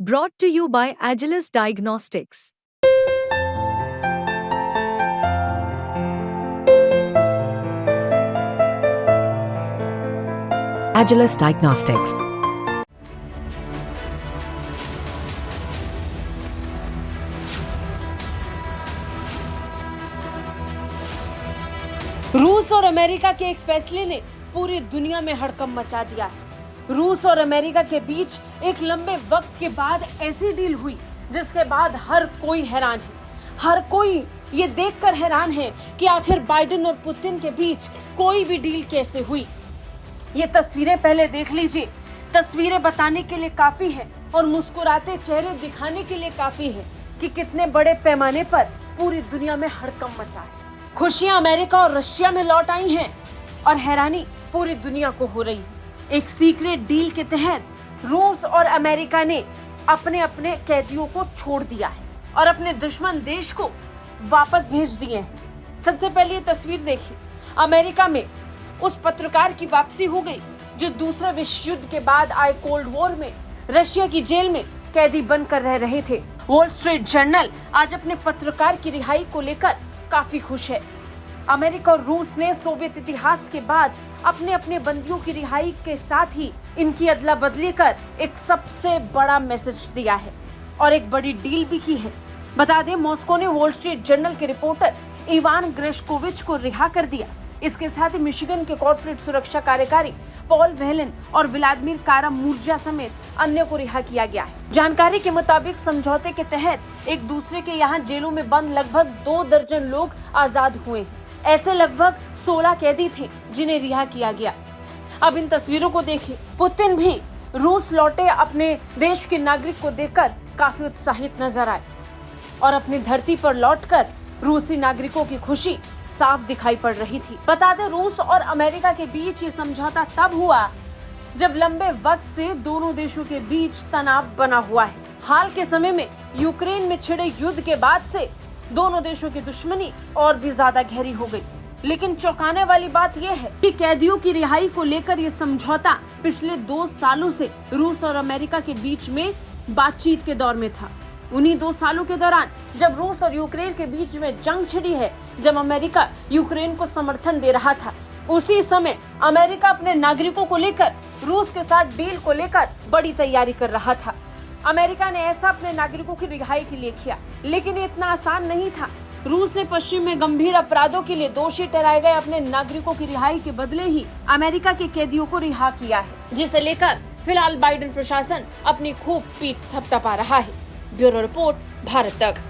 Brought to you by Agilus Diagnostics. Agilus Diagnostics. रूस और America के एक फैसले ने पूरी दुनिया में हड़कंप मचा दिया है। रूस और अमेरिका के बीच एक लंबे वक्त के बाद ऐसी डील हुई जिसके बाद हर कोई हैरान है। हर कोई ये देखकर हैरान है कि आखिर बाइडेन और पुतिन के बीच कोई भी डील कैसे हुई। ये तस्वीरें पहले देख लीजिए। तस्वीरें बताने के लिए काफी है और मुस्कुराते चेहरे दिखाने के लिए काफी है कि कितने बड़े पैमाने पर पूरी दुनिया में हड़कंप मचा है। खुशियां अमेरिका और रशिया में लौट आई हैं और हैरानी पूरी दुनिया को हो रही है। एक सीक्रेट डील के तहत रूस और अमेरिका ने अपने अपने कैदियों को छोड़ दिया है और अपने दुश्मन देश को वापस भेज दिए हैं। सबसे पहले ये तस्वीर देखिए। अमेरिका में उस पत्रकार की वापसी हो गई जो दूसरे विश्व युद्ध के बाद आए कोल्ड वॉर में रशिया की जेल में कैदी बनकर रह रहे थे। वॉल स्ट्रीट जर्नल आज अपने पत्रकार की रिहाई को लेकर काफी खुश है। अमेरिका और रूस ने सोवियत इतिहास के बाद अपने अपने बंदियों की रिहाई के साथ ही इनकी अदला बदली कर एक सबसे बड़ा मैसेज दिया है और एक बड़ी डील भी की है। बता दें, मॉस्को ने वॉल स्ट्रीट जर्नल के रिपोर्टर इवान ग्रेशकोविच को रिहा कर दिया। इसके साथ ही मिशिगन के कॉर्पोरेट सुरक्षा कार्यकारी पॉल व्हेलन और व्लादिमीर कारा-मुर्जा समेत अन्य को रिहा किया गया है। जानकारी के मुताबिक समझौते के तहत एक दूसरे के यहाँ जेलों में बंद लगभग 2 दर्जन लोग आजाद हुए हैं। ऐसे लगभग 16 कैदी थे जिन्हें रिहा किया गया। अब इन तस्वीरों को देखिए। पुतिन भी रूस लौटे अपने देश के नागरिक को देखकर काफी उत्साहित नजर आए और अपनी धरती पर लौटकर रूसी नागरिकों की खुशी साफ दिखाई पड़ रही थी। बता दें, रूस और अमेरिका के बीच ये समझौता तब हुआ जब लंबे वक्त से दोनों देशों के बीच तनाव बना हुआ है। हाल के समय में यूक्रेन में छिड़े युद्ध के बाद से दोनों देशों की दुश्मनी और भी ज्यादा गहरी हो गई। लेकिन चौंकाने वाली बात यह है कि कैदियों की रिहाई को लेकर ये समझौता पिछले 2 सालों से रूस और अमेरिका के बीच में बातचीत के दौर में था। उन्हीं 2 सालों के दौरान जब रूस और यूक्रेन के बीच में जंग छिड़ी है, जब अमेरिका यूक्रेन को समर्थन दे रहा था, उसी समय अमेरिका अपने नागरिकों को लेकर रूस के साथ डील को लेकर बड़ी तैयारी कर रहा था। अमेरिका ने ऐसा अपने नागरिकों की रिहाई के लिए किया, लेकिन ये इतना आसान नहीं था। रूस ने पश्चिम में गंभीर अपराधों के लिए दोषी ठहराए गए अपने नागरिकों की रिहाई के बदले ही अमेरिका के कैदियों को रिहा किया है, जिसे लेकर फिलहाल बाइडेन प्रशासन अपनी खूब पीठ थपथपा रहा है। ब्यूरो रिपोर्ट, भारत तक।